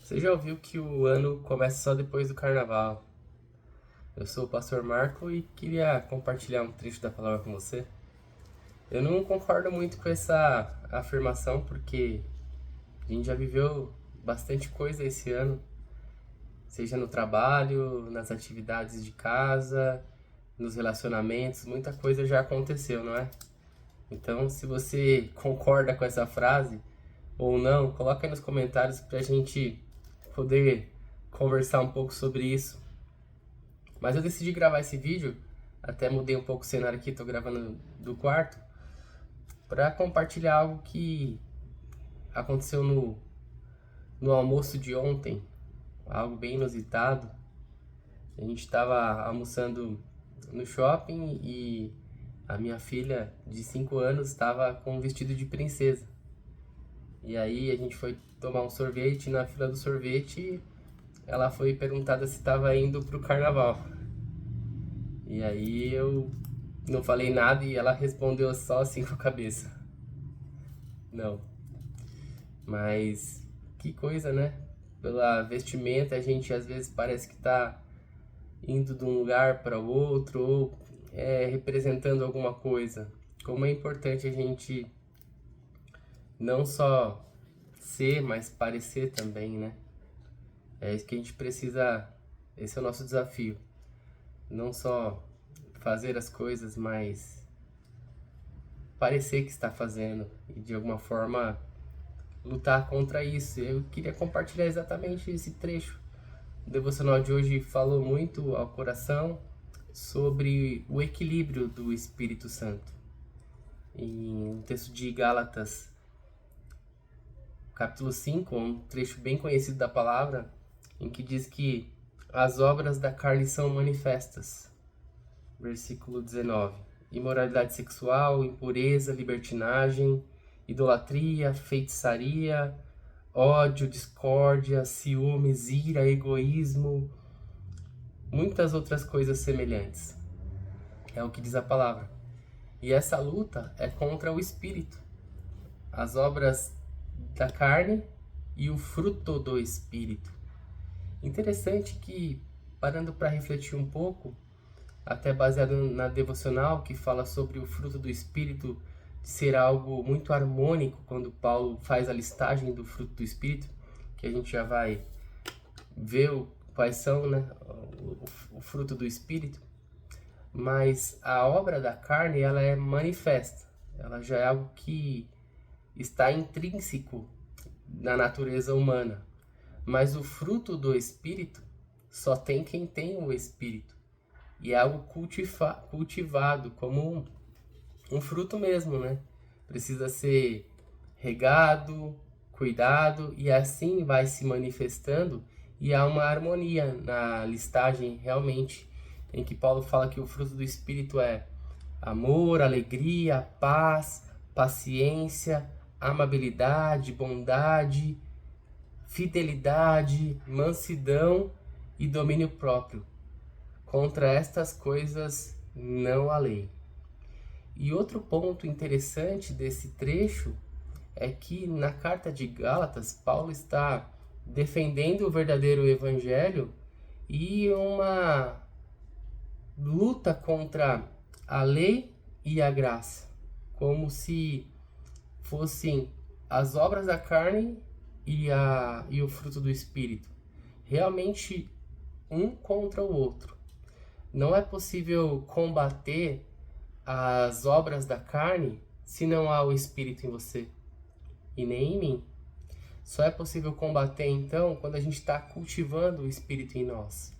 Você já ouviu que o ano começa só depois do carnaval? Eu sou o pastor Marco e queria compartilhar um trecho da palavra com você. Eu não concordo muito com essa afirmação porque a gente já viveu bastante coisa esse ano, seja no trabalho, nas atividades de casa, nos relacionamentos, muita coisa já aconteceu, não é? Então, se você concorda com essa frase ou não, coloca aí nos comentários pra gente poder conversar um pouco sobre isso. Mas eu decidi gravar esse vídeo, até mudei um pouco o cenário aqui, tô gravando do quarto, para compartilhar algo que aconteceu no almoço de ontem, algo bem inusitado. A gente estava almoçando no shopping e a minha filha de 5 anos estava com um vestido de princesa. E aí a gente foi tomar um sorvete, na fila do sorvete ela foi perguntada se estava indo pro carnaval. E aí eu não falei nada e ela respondeu só assim com a cabeça. Não. Mas que coisa, né? Pela vestimenta a gente às vezes parece que tá indo de um lugar para outro ou representando alguma coisa. Como é importante a gente não só ser, mas parecer também, né? É isso que a gente precisa, esse é o nosso desafio. Não só fazer as coisas, mas parecer que está fazendo e de alguma forma lutar contra isso. Eu queria compartilhar exatamente esse trecho. O devocional de hoje falou muito ao coração sobre o equilíbrio do Espírito Santo. Em um texto de Gálatas, capítulo 5, um trecho bem conhecido da palavra, em que diz que as obras da carne são manifestas. Versículo 19. Imoralidade sexual, impureza, libertinagem, idolatria, feitiçaria, ódio, discórdia, ciúmes, ira, egoísmo, muitas outras coisas semelhantes. É o que diz a palavra. E essa luta é contra o espírito, as obras da carne e o fruto do espírito. Interessante que, parando para refletir um pouco, até baseado na devocional que fala sobre o fruto do espírito ser algo muito harmônico, quando Paulo faz a listagem do fruto do espírito, que a gente já vai ver quais são, né, o fruto do espírito. Mas a obra da carne, ela é manifesta, ela já é algo que está intrínseco na natureza humana. Mas o fruto do espírito só tem quem tem o espírito. E é algo cultivado como um fruto mesmo, né? Precisa ser regado, cuidado e assim vai se manifestando e há uma harmonia na listagem realmente em que Paulo fala que o fruto do Espírito é amor, alegria, paz, paciência, amabilidade, bondade, fidelidade, mansidão e domínio próprio. Contra estas coisas não há lei. E outro ponto interessante desse trecho é que na carta de Gálatas, Paulo está defendendo o verdadeiro evangelho e uma luta contra a lei e a graça, como se fossem as obras da carne e o fruto do Espírito. Realmente um contra o outro. Não é possível combater as obras da carne se não há o Espírito em você e nem em mim. Só é possível combater então quando a gente está cultivando o Espírito em nós.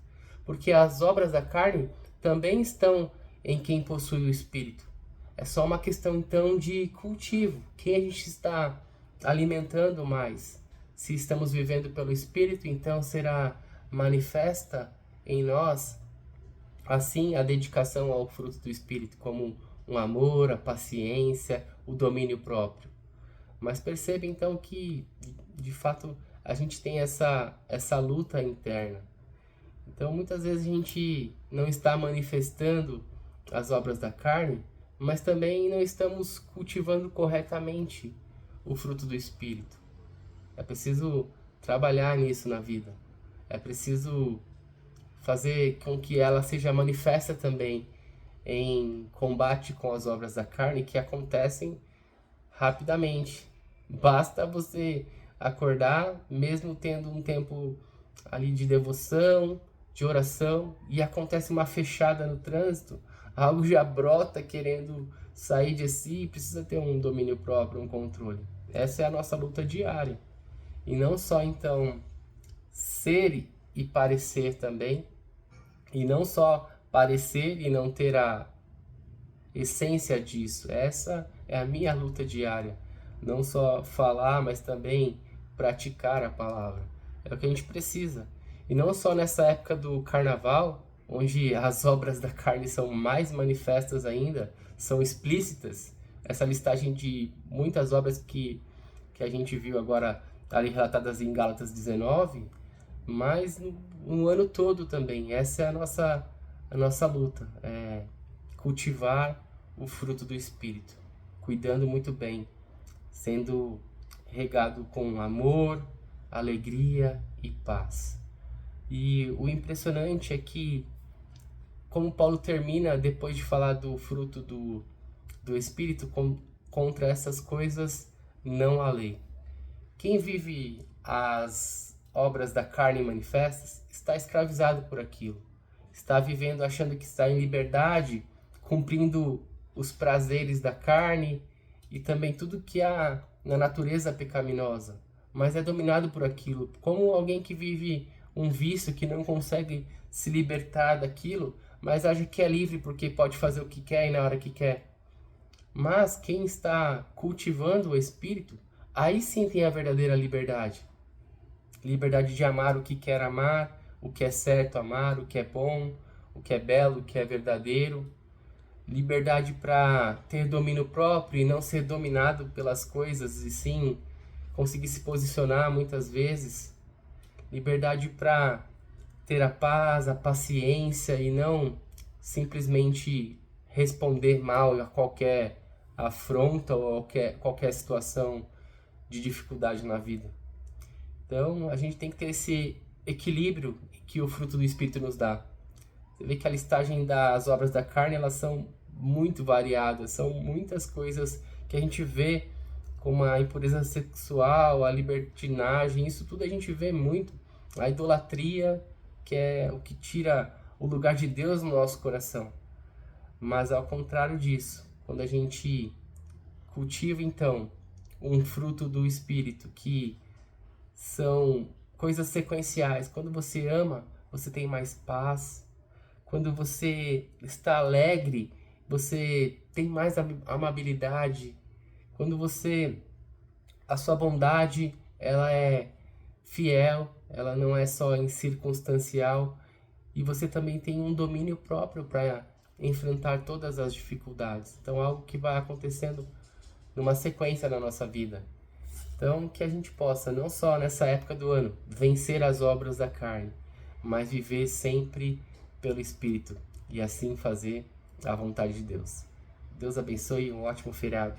Porque as obras da carne também estão em quem possui o Espírito. É só uma questão então de cultivo. Quem a gente está alimentando mais? Se estamos vivendo pelo Espírito, então será manifesta em nós assim a dedicação ao fruto do Espírito, como um amor, a paciência, o domínio próprio. Mas perceba então que, de fato, a gente tem essa luta interna. Então, muitas vezes a gente não está manifestando as obras da carne, mas também não estamos cultivando corretamente o fruto do Espírito. É preciso trabalhar nisso na vida. É preciso fazer com que ela seja manifesta também em combate com as obras da carne que acontecem rapidamente. Basta você acordar, mesmo tendo um tempo ali de devoção, de oração, e acontece uma fechada no trânsito, algo já brota querendo sair de si e precisa ter um domínio próprio, um controle. Essa é a nossa luta diária. E não só então ser e parecer também, e não só parecer e não ter a essência disso. Essa é a minha luta diária. Não só falar, mas também praticar a palavra. É o que a gente precisa. E não só nessa época do carnaval, onde as obras da carne são mais manifestas ainda, são explícitas. Essa listagem de muitas obras que a gente viu agora ali relatadas em Gálatas 19, mas no ano todo também. Essa é a nossa luta. É cultivar o fruto do Espírito, cuidando muito bem, sendo regado com amor, alegria e paz. E o impressionante é que, como Paulo termina depois de falar do fruto do Espírito, contra essas coisas não há lei. Quem vive as obras da carne manifestas está escravizado por aquilo. Está vivendo achando que está em liberdade, cumprindo os prazeres da carne e também tudo que há na natureza pecaminosa, mas é dominado por aquilo, como alguém que vive um vício que não consegue se libertar daquilo, mas acha que é livre porque pode fazer o que quer e na hora que quer. Mas quem está cultivando o Espírito, aí sim tem a verdadeira liberdade. Liberdade de amar o que quer amar, o que é certo amar, o que é bom, o que é belo, o que é verdadeiro. Liberdade para ter domínio próprio e não ser dominado pelas coisas, e sim conseguir se posicionar muitas vezes. Liberdade para ter a paz, a paciência e não simplesmente responder mal a qualquer afronta ou qualquer situação de dificuldade na vida. Então a gente tem que ter esse equilíbrio que o fruto do Espírito nos dá. Você vê que a listagem das obras da carne, elas são muito variadas, são muitas coisas que a gente vê, como a impureza sexual, a libertinagem, isso tudo a gente vê muito. A idolatria, que é o que tira o lugar de Deus no nosso coração. Mas ao contrário disso, quando a gente cultiva então um fruto do Espírito, que são coisas sequenciais, quando você ama, você tem mais paz. Quando você está alegre, você tem mais amabilidade. Quando a sua bondade, ela é fiel, ela não é só circunstancial. E você também tem um domínio próprio para enfrentar todas as dificuldades. Então, algo que vai acontecendo numa sequência na nossa vida. Então, que a gente possa, não só nessa época do ano, vencer as obras da carne, mas viver sempre pelo Espírito e assim fazer a vontade de Deus. Deus abençoe e um ótimo feriado.